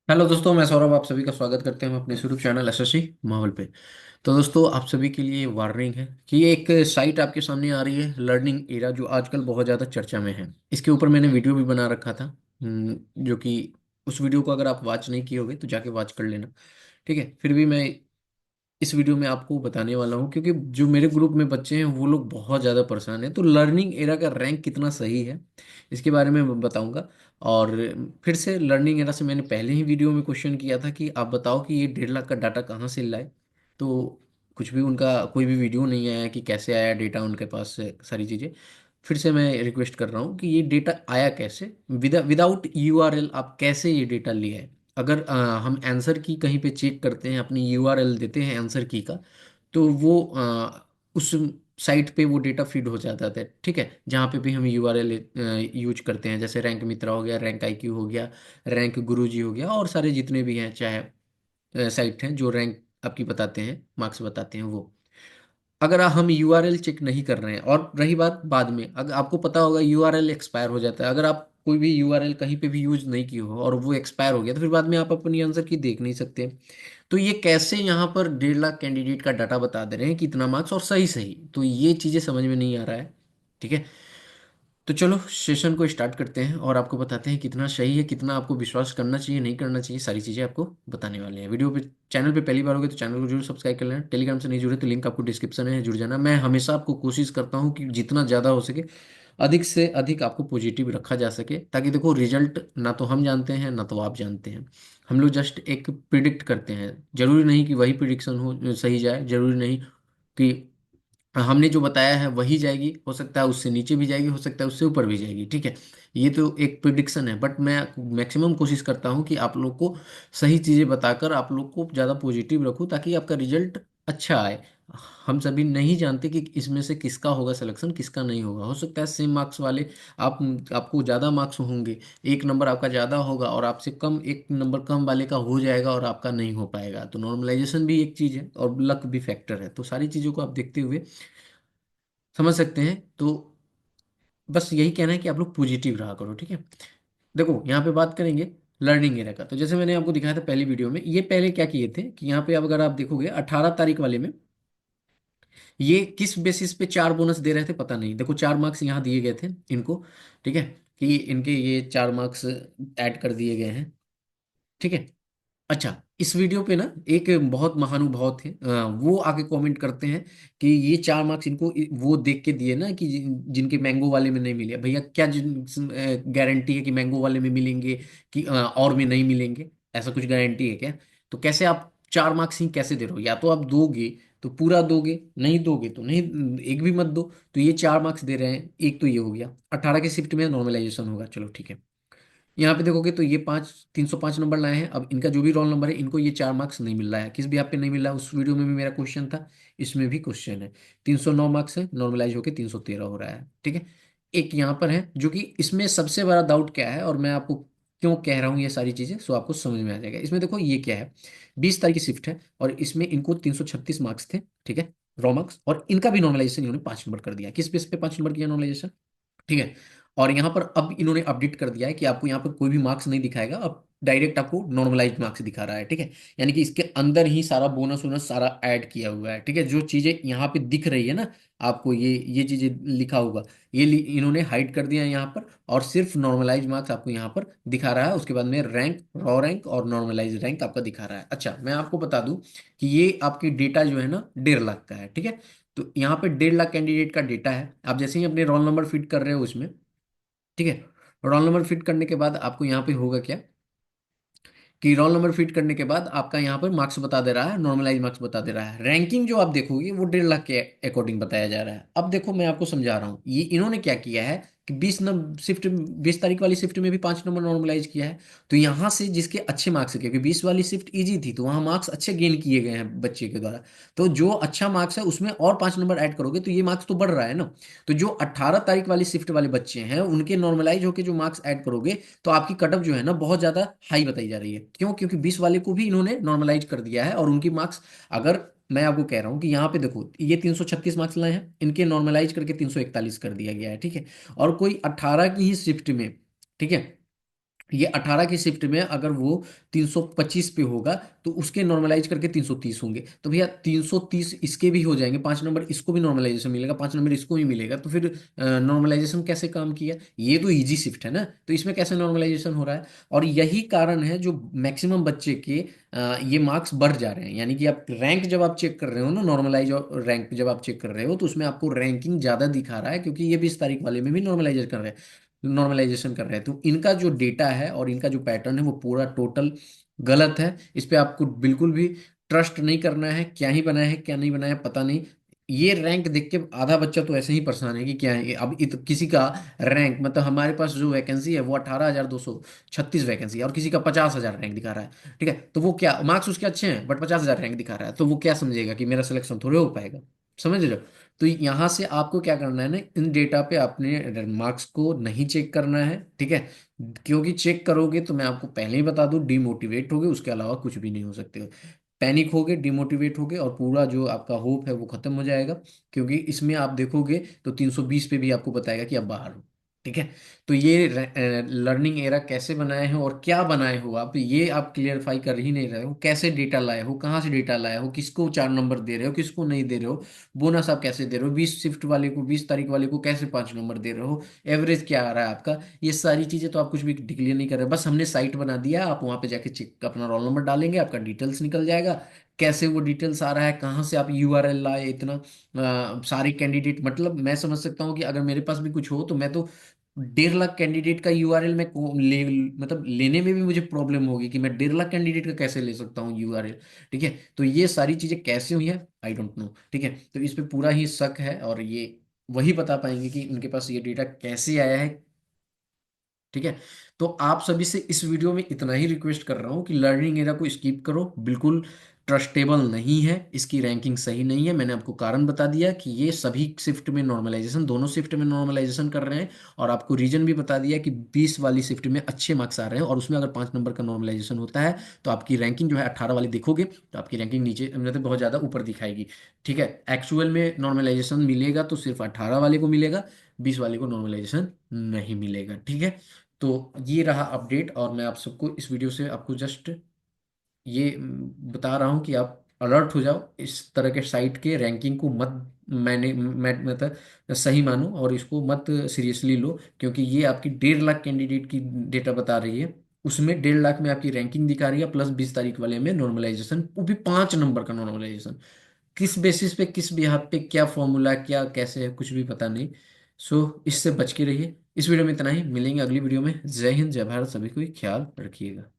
Hello दोस्तों, मैं सौरभ आप सभी का स्वागत करते हैं अपने यूट्यूब चैनल एसएससी माहौल पे। तो दोस्तों, आप सभी के लिए वार्निंग है कि ये एक साइट आपके सामने आ रही है, लर्निंग एरा, जो आजकल बहुत ज़्यादा चर्चा में है। इसके ऊपर मैंने वीडियो भी बना रखा था। जो कि उस वीडियो को अगर आप वॉच नहीं किए होगे तो जाके वॉच कर लेना। ठीक है, फिर भी मैं इस वीडियो में आपको बताने वाला हूँ, क्योंकि जो मेरे ग्रुप में बच्चे हैं वो लोग बहुत ज़्यादा परेशान हैं। तो लर्निंग एरा का रैंक कितना सही है इसके बारे में मैं बताऊंगा। और फिर से लर्निंग एरा से मैंने पहले ही वीडियो में क्वेश्चन किया था कि आप बताओ कि ये 1.5 लाख का डाटा कहाँ से लाए। तो कुछ भी उनका कोई भी वीडियो नहीं आया कि कैसे आया डेटा उनके पास से सारी चीज़ें। फिर से मैं रिक्वेस्ट कर रहा हूँ कि ये डेटा आया कैसे, विदाउट यूआरएल आप कैसे ये डेटा लिए है। अगर हम आंसर की कहीं पे चेक करते हैं, अपनी यूआरएल देते हैं आंसर की का, तो वो उस साइट पे वो डेटा फीड हो जाता है। ठीक है, जहाँ पे भी हम यूआरएल यूज करते हैं, जैसे रैंक मित्रा हो गया, रैंक आईक्यू हो गया, रैंक गुरुजी हो गया, और सारे जितने भी हैं, चाहे साइट हैं जो रैंक आपकी बताते हैं, मार्क्स बताते हैं वो। अगर हम यूआरएल चेक नहीं कर रहे हैं, और रही बात बाद में, अगर आपको पता होगा यूआरएल एक्सपायर हो जाता है, अगर आप कोई भी यूआरएल कहीं पे भी यूज नहीं की हो और वो एक्सपायर हो गया, तो फिर बाद में आप अपनी आंसर की देख नहीं सकते। तो ये कैसे यहाँ पर 1.5 लाख कैंडिडेट का डाटा बता दे रहे हैं कितना मार्क्स, और सही सही, तो ये चीज़ें समझ में नहीं आ रहा है। ठीक है, तो चलो सेशन को स्टार्ट करते हैं और आपको बताते हैं कितना सही है, कितना आपको विश्वास करना चाहिए, नहीं करना चाहिए, सारी चीज़ें आपको बताने वाले हैं वीडियो पे। चैनल पे पहली बार हो गए तो चैनल को जरूर सब्सक्राइब कर लेना। टेलीग्राम से नहीं जुड़े तो लिंक आपको डिस्क्रिप्शन है, जुड़ जाना। मैं हमेशा आपको कोशिश करता हूँ कि जितना ज़्यादा हो सके अधिक से अधिक आपको पॉजिटिव रखा जा सके, ताकि देखो रिजल्ट ना तो हम जानते हैं ना तो आप जानते हैं। हम लोग जस्ट एक प्रिडिक्ट करते हैं। जरूरी नहीं कि वही प्रिडिक्शन हो सही जाए, जरूरी नहीं कि हमने जो बताया है वही जाएगी, हो सकता है उससे नीचे भी जाएगी, हो सकता है उससे ऊपर भी जाएगी। ठीक है, ये तो एक प्रिडिक्शन है, बट मैं मैक्सिमम कोशिश करता हूँ कि आप लोग को सही चीज़ें बताकर आप लोग को ज़्यादा पॉजिटिव रखूँ, ताकि आपका रिजल्ट अच्छा आए। हम सभी नहीं जानते कि इसमें से किसका होगा सिलेक्शन, किसका नहीं होगा। हो सकता है सेम मार्क्स वाले आप आपको ज़्यादा मार्क्स होंगे, एक नंबर आपका ज़्यादा होगा, और आपसे कम एक नंबर कम वाले का हो जाएगा और आपका नहीं हो पाएगा। तो नॉर्मलाइजेशन भी एक चीज़ है और लक भी फैक्टर है। तो सारी चीज़ों को आप देखते हुए समझ सकते हैं। तो बस यही कहना है कि आप लोग पॉजिटिव रहा करो। ठीक है, देखो यहाँ पे बात करेंगे लर्निंग एरा का। तो जैसे मैंने आपको दिखाया था पहली वीडियो में, ये पहले क्या किए थे कि यहाँ पे अब अगर आप देखोगे 18 तारीख वाले में ये किस बेसिस पे 4 बोनस दे रहे थे पता नहीं। देखो 4 मार्क्स यहाँ दिए गए थे इनको। ठीक है, कि इनके ये 4 मार्क्स ऐड कर दिए गए हैं। ठीक है, अच्छा, इस वीडियो पे ना एक बहुत महानुभाव थे, वो आके कमेंट करते हैं कि ये 4 मार्क्स इनको वो देख के दिए ना कि जिनके मैंगो वाले में नहीं मिले। भैया क्या गारंटी है कि मैंगो वाले में मिलेंगे कि और में नहीं मिलेंगे? ऐसा कुछ गारंटी है क्या? तो कैसे आप 4 मार्क्स ही कैसे दे रहे हो? या तो आप दोगे तो पूरा दोगे, नहीं दोगे तो नहीं, एक भी मत दो। तो ये 4 मार्क्स दे रहे हैं, एक तो ये हो गया। 18 के शिफ्ट में नॉर्मलाइजेशन होगा, चलो ठीक है। यहाँ पे देखोगे तो ये 305 नंबर लाए हैं। अब इनका जो भी रोल नंबर है, इनको ये 4 मार्क्स नहीं मिल रहा है, किस भी आप पे नहीं मिल रहा है। उस वीडियो में भी मेरा क्वेश्चन था, इसमें भी क्वेश्चन है। 309 मार्क्स है, नॉर्मलाइज होकर 313 हो रहा है। ठीक है, एक यहाँ पर है जो कि इसमें सबसे बड़ा डाउट क्या है, और मैं आपको क्यों कह रहा हूँ ये सारी चीजें, सो आपको समझ में आ जाएगा। इसमें देखो ये क्या है, 20 तारीख की शिफ्ट है और इसमें इनको 336 मार्क्स थे। ठीक है, रॉ मार्क्स, और इनका भी नॉर्मलाइजेशन इन्होंने 5 नंबर कर दिया। किस बेस पे 5 नंबर किया नॉर्मलाइजेशन? ठीक है, और यहाँ पर अब इन्होंने अपडेट कर दिया है कि आपको यहाँ पर कोई भी मार्क्स नहीं दिखाएगा, अब डायरेक्ट आपको नॉर्मलाइज मार्क्स दिखा रहा है। ठीक है, यानी कि इसके अंदर ही सारा बोनस वोनस सारा ऐड किया हुआ है। ठीक है, जो चीजें यहाँ पे दिख रही है ना आपको, ये चीजें लिखा होगा, ये इन्होंने हाइड कर दिया है यहाँ पर, और सिर्फ नॉर्मलाइज मार्क्स आपको यहाँ पर दिखा रहा है। उसके बाद में रैंक, रॉ रैंक और नॉर्मलाइज रैंक आपका दिखा रहा है। अच्छा, मैं आपको बता दूं कि ये आपकी डेटा जो है ना 1.5 लाख का है। ठीक है, तो यहाँ पे 1.5 लाख कैंडिडेट का डेटा है। आप जैसे ही अपने रोल नंबर फिट कर रहे हो उसमें, ठीक है, रोल नंबर फिट करने के बाद आपको यहाँ पे होगा क्या कि रोल नंबर फिट करने के बाद आपका यहाँ पर मार्क्स बता दे रहा है, नॉर्मलाइज मार्क्स बता दे रहा है। रैंकिंग जो आप देखोगे वो 1.5 लाख के अकॉर्डिंग बताया जा रहा है। अब देखो मैं आपको समझा रहा हूँ, ये इन्होंने क्या किया है कि 20 तारीख वाली शिफ्ट में भी 5 नंबर नॉर्मलाइज किया है। तो यहाँ से जिसके अच्छे मार्क्स है, क्योंकि 20 वाली शिफ्ट इजी थी, तो वहाँ मार्क्स अच्छे गेन किए गए हैं बच्चे के द्वारा। तो जो अच्छा मार्क्स है उसमें और 5 नंबर ऐड करोगे तो ये मार्क्स तो बढ़ रहा है ना। तो जो 18 तारीख वाली शिफ्ट वाले बच्चे हैं उनके नॉर्मलाइज होकर जो मार्क्स ऐड करोगे, तो आपकी कटअप जो है ना बहुत ज्यादा हाई बताई जा रही है। क्यों? क्योंकि 20 वाले को भी इन्होंने नॉर्मलाइज कर दिया है, और उनकी मार्क्स, अगर मैं आपको कह रहा हूं कि यहाँ पे देखो ये 336 मार्क्स लाए हैं, इनके नॉर्मलाइज करके 341 कर दिया गया है। ठीक है, और कोई 18 की ही शिफ्ट में, ठीक है, ये 18 की शिफ्ट में अगर वो 325 पे होगा तो उसके नॉर्मलाइज करके 330 होंगे, तो भैया 330 इसके भी हो जाएंगे, 5 नंबर इसको भी नॉर्मलाइजेशन मिलेगा, 5 नंबर इसको भी मिलेगा, तो फिर नॉर्मलाइजेशन कैसे काम किया? ये तो इजी शिफ्ट है ना, तो इसमें कैसे नॉर्मलाइजेशन हो रहा है? और यही कारण है जो मैक्सिमम बच्चे के ये मार्क्स बढ़ जा रहे हैं। यानी कि आप रैंक जब आप चेक कर रहे हो ना, नॉर्मलाइज और रैंक जब आप चेक कर रहे हो, तो उसमें आपको रैंकिंग ज्यादा दिखा रहा है, क्योंकि ये 20 तारीख वाले में भी नॉर्मलाइज कर रहे हैं, नॉर्मलाइजेशन कर रहे हैं। तो इनका जो डेटा है और इनका जो पैटर्न है वो पूरा टोटल गलत है। इस पे आपको बिल्कुल भी ट्रस्ट नहीं करना है। क्या ही बनाया है क्या नहीं बनाया पता नहीं। ये रैंक देख के आधा बच्चा तो ऐसे ही परेशान है कि क्या है अब किसी का रैंक, मतलब हमारे पास जो वैकेंसी है वो 18,236 वैकेंसी है, और किसी का 50,000 रैंक दिखा रहा है। ठीक है, तो वो क्या, मार्क्स उसके अच्छे हैं बट 50,000 रैंक दिखा रहा है, तो वो क्या समझेगा कि मेरा सिलेक्शन थोड़े हो पाएगा? समझ रहे हो? तो यहाँ से आपको क्या करना है ना, इन डेटा पे अपने मार्क्स को नहीं चेक करना है। ठीक है, क्योंकि चेक करोगे तो मैं आपको पहले ही बता दूं, डिमोटिवेट होगे, उसके अलावा कुछ भी नहीं हो सकते। पैनिक होगे, डिमोटिवेट होगे, और पूरा जो आपका होप है वो खत्म हो जाएगा। क्योंकि इसमें आप देखोगे तो 320 पे भी आपको बताएगा कि आप बाहर हो। ठीक है, तो ये लर्निंग एरा कैसे बनाए हो और क्या बनाए हो आप, ये आप क्लियरफाई कर ही नहीं रहे हो। कैसे डेटा लाए हो, कहाँ से डेटा लाए हो, किसको 4 नंबर दे रहे हो, किसको नहीं दे रहे हो, बोनस आप कैसे दे रहे हो, 20 शिफ्ट वाले को, 20 तारीख वाले को कैसे 5 नंबर दे रहे हो, एवरेज क्या आ रहा है आपका। ये सारी चीजें तो आप कुछ भी डिक्लेयर नहीं कर रहे, बस हमने साइट बना दिया, आप वहां पे जाके चेक अपना रोल नंबर डालेंगे, आपका डिटेल्स निकल जाएगा। कैसे वो डिटेल्स आ रहा है, कहाँ से आप यूआरएल लाए, इतना सारे कैंडिडेट, मतलब मैं समझ सकता हूँ कि अगर मेरे पास भी कुछ हो तो मैं तो 1.5 लाख कैंडिडेट का यूआरएल में मतलब लेने में भी मुझे प्रॉब्लम होगी कि मैं 1.5 लाख कैंडिडेट का कैसे ले सकता हूँ यूआरएल। ठीक है, तो ये सारी चीजें कैसे हुई है आई डोंट नो। ठीक है, तो इस पे पूरा ही शक है, और ये वही बता पाएंगे कि उनके पास ये डेटा कैसे आया है। ठीक है, तो आप सभी से इस वीडियो में इतना ही रिक्वेस्ट कर रहा हूं कि लर्निंग एरा को स्किप करो, बिल्कुल ट्रस्टेबल नहीं है, इसकी रैंकिंग सही नहीं है। मैंने आपको कारण बता दिया कि ये सभी शिफ्ट में नॉर्मलाइजेशन, दोनों शिफ्ट में नॉर्मलाइजेशन कर रहे हैं, और आपको रीजन भी बता दिया कि 20 वाली शिफ्ट में अच्छे मार्क्स आ रहे हैं, और उसमें अगर 5 नंबर का नॉर्मलाइजेशन होता है तो आपकी रैंकिंग जो है 18 वाली देखोगे तो आपकी रैंकिंग नीचे, मतलब बहुत ज़्यादा ऊपर दिखाएगी। ठीक है, एक्चुअल में नॉर्मलाइजेशन मिलेगा तो सिर्फ 18 वाले को मिलेगा, 20 वाले को नॉर्मलाइजेशन नहीं मिलेगा। ठीक है, तो ये रहा अपडेट, और मैं आप सबको इस वीडियो से आपको जस्ट ये बता रहा हूँ कि आप अलर्ट हो जाओ, इस तरह के साइट के रैंकिंग को मत, मतलब सही मानो और इसको मत सीरियसली लो, क्योंकि ये आपकी 1.5 लाख कैंडिडेट की डेटा बता रही है। उसमें 1.5 लाख में आपकी रैंकिंग दिखा रही है, प्लस 20 तारीख वाले में नॉर्मलाइजेशन, वो भी 5 नंबर का नॉर्मलाइजेशन। किस बेसिस पे, किस बिहाफ पे, क्या फॉर्मूला, क्या कैसे है, कुछ भी पता नहीं। सो इससे बच के रहिए। इस वीडियो में इतना ही, मिलेंगे अगली वीडियो में। जय हिंद, जय भारत, सभी को ख्याल रखिएगा।